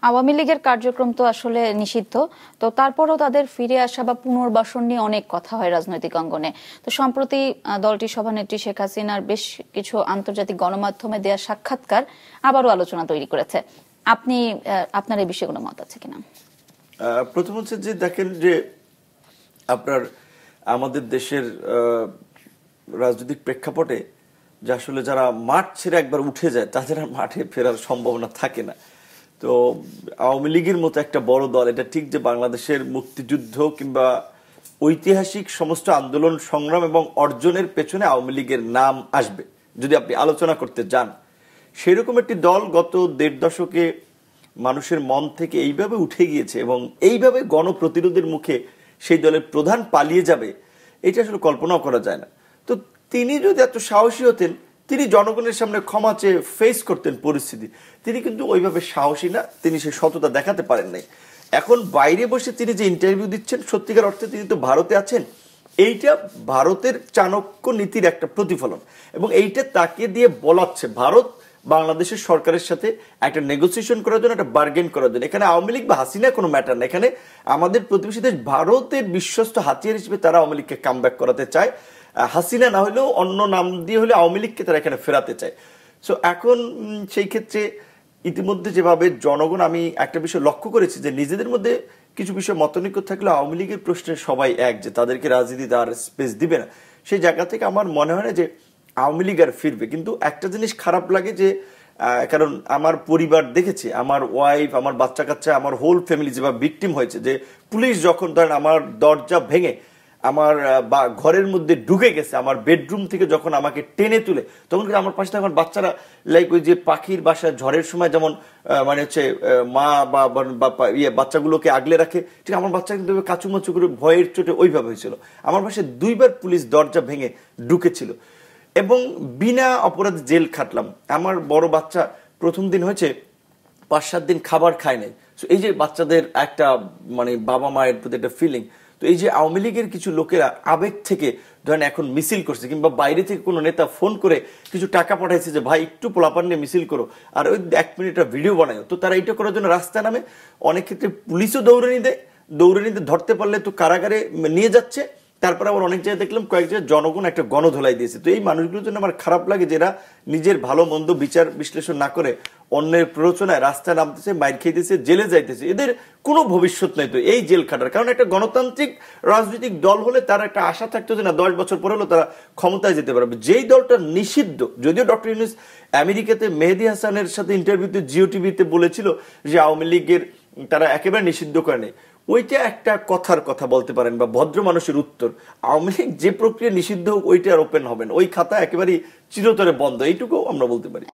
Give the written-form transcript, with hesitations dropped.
আওয়ামী লীগের কার্যক্রম তো আসলে নিষিদ্ধ, তো তারপরেও তাদের ফিরে আসা বা পুনর্বাসন নিয়ে অনেক কথা হয় রাজনৈতিক অঙ্গনে। তো সম্প্রতি দলটির সভানেত্রী শেখ হাসিনার বেশ কিছু আন্তর্জাতিক গণমাধ্যমে দেয়া সাক্ষাৎকার আবারও আলোচনা তৈরি করেছে। আপনার এই বিষয়ে কোনো মত আছে কিনা? প্রথম হচ্ছে যে দেখেন যে আপনার আমাদের দেশের রাজনৈতিক প্রেক্ষাপটে যে আসলে যারা মাঠ ছেড়ে একবার উঠে যায় তাদের আর মাঠে ফেরার সম্ভাবনা থাকে না। তো আওয়ামী লীগের মতো একটা বড় দল, এটা ঠিক যে বাংলাদেশের মুক্তিযুদ্ধ কিংবা ঐতিহাসিক সমস্ত আন্দোলন সংগ্রাম এবং অর্জনের পেছনে আওয়ামী লীগের নাম আসবে যদি আপনি আলোচনা করতে যান। সেরকম একটি দল গত ১.৫ দশকে মানুষের মন থেকে এইভাবে উঠে গিয়েছে এবং এইভাবে গণপ্রতিরোধের মুখে সেই দলের প্রধান পালিয়ে যাবে, এটা আসলে কল্পনাও করা যায় না। তো তিনি যদি এত সাহসী হতেন, তিনি জনগণের সামনে ক্ষমা চেয়ে ফেস করতেন পরিস্থিতি। তিনি কিন্তু ওইভাবে সাহসী না, তিনি সেই সততা দেখাতে পারেন নাই। এখন বাইরে বসে তিনি যে ইন্টারভিউ দিচ্ছেন, সত্যিকার অর্থে তিনি তো ভারতে আছেন, এইটা ভারতের চাণক্য নীতির একটা প্রতিফলন এবং এইটা তাকে দিয়ে বলাচ্ছে ভারত বাংলাদেশের সরকারের সাথে একটা নেগোসিয়েশন করার জন্য, একটা বার্গেন করার জন্য। এখানে আওয়ামী লীগ বা হাসিনা কোনো ম্যাটার না, এখানে আমাদের প্রতিবেশী দেশ ভারতের বিশ্বস্ত হাতিয়ার হিসেবে তারা আওয়ামী লীগকে কামব্যাক করাতে চায়। হাসিনা না হলেও অন্য নাম দিয়ে হলে আওয়ামী লীগকে তারা এখানে ফেরাতে চায়। সো এখন সেই ক্ষেত্রে ইতিমধ্যে যেভাবে জনগণ, আমি একটা বিষয় লক্ষ্য করেছি যে নিজেদের মধ্যে কিছু বিষয় মতানৈক্য থাকলে আওয়ামী লীগের প্রশ্নে সবাই এক, যে তাদেরকে রাজনীতিতে আর স্পেস দিবে না। সেই জায়গা থেকে আমার মনে হয় না যে আওয়ামী লীগ আর ফিরবে। কিন্তু একটা জিনিস খারাপ লাগে যে কারণ আমার পরিবার দেখেছে, আমার ওয়াইফ, আমার বাচ্চা কাচ্চা, আমার হোল ফ্যামিলি যেভাবে ভিকটিম হয়েছে, যে পুলিশ যখন ধরেন আমার দরজা ভেঙে আমার ঘরের মধ্যে ঢুকে গেছে, আমার বেডরুম থেকে যখন আমাকে টেনে তুলে, তখন কিন্তু আমার পাশে আমার বাচ্চারা লাইক ওই যে পাখির বাসা ঝড়ের সময় যেমন মানে হচ্ছে মা বা বাচ্চাগুলোকে আগলে রাখে, ঠিক আমার বাচ্চা কিন্তু কাচুমাচু করে ভয়ের চোটে ওইভাবে হয়েছিল। আমার পাশে 2 বার পুলিশ দরজা ভেঙে ঢুকেছিল এবং বিনা অপরাধে জেল খাটলাম। আমার বড় বাচ্চা প্রথম দিন হয়েছে 5-7 দিন খাবার খায় নাই। এই যে বাচ্চাদের একটা মানে বাবা মায়ের প্রতি একটা ফিলিং, তো এই যে আওয়ামী লীগের কিছু লোকেরা আবেগ থেকে ধরেন এখন মিছিল করছে, কিংবা বাইরে থেকে কোনো নেতা ফোন করে কিছু টাকা পাঠাইছে যে ভাই একটু পোলাপান নিয়ে মিছিল করো আর ওই 1 মিনিট ভিডিও বানায়, তো তারা এটা করার জন্য রাস্তায় নামে। অনেক ক্ষেত্রে পুলিশও দৌড়ানি দেয়, দৌড়ানি ধরতে পারলে তো কারাগারে নিয়ে যাচ্ছে। তারপর আবার অনেক জায়গায় দেখলাম কয়েক জায়গায় জনগণ একটা গণধোলাই দিয়েছে। তো এই মানুষগুলোর জন্য আমার খারাপ লাগে, যারা নিজের ভালো মন্দ বিচার বিশ্লেষণ না করে অন্যের প্ররোচনায় রাস্তায় নামতেছে, মাইর খেতেছে, জেলে যাইতেছে। এদের কোনো ভবিষ্যৎ নাই তো এই জেল খাটার। কারণ একটা গণতান্ত্রিক রাজনৈতিক দল হলে তার একটা আশা থাকতো যে না 10 বছর পরে হলেও তারা ক্ষমতায় যেতে পারবে। যেই দলটা নিষিদ্ধ, যদিও ডক্টর ইউনূস আমেরিকাতে মেহেদী হাসানের সাথে ইন্টারভিউতে জিও টিভিতে বলেছিল যে আওয়ামী লীগের তারা একেবারে নিষিদ্ধ করেনি, ওইটা একটা কথার কথা বলতে পারেন বা ভদ্র মানুষের উত্তর। আওয়ামী লীগ যে প্রক্রিয়া নিষিদ্ধ হোক ওইটা আর ওপেন হবে না, ওই খাতা একেবারেই চিরতরে বন্ধ, এইটুকু আমরা বলতে পারি।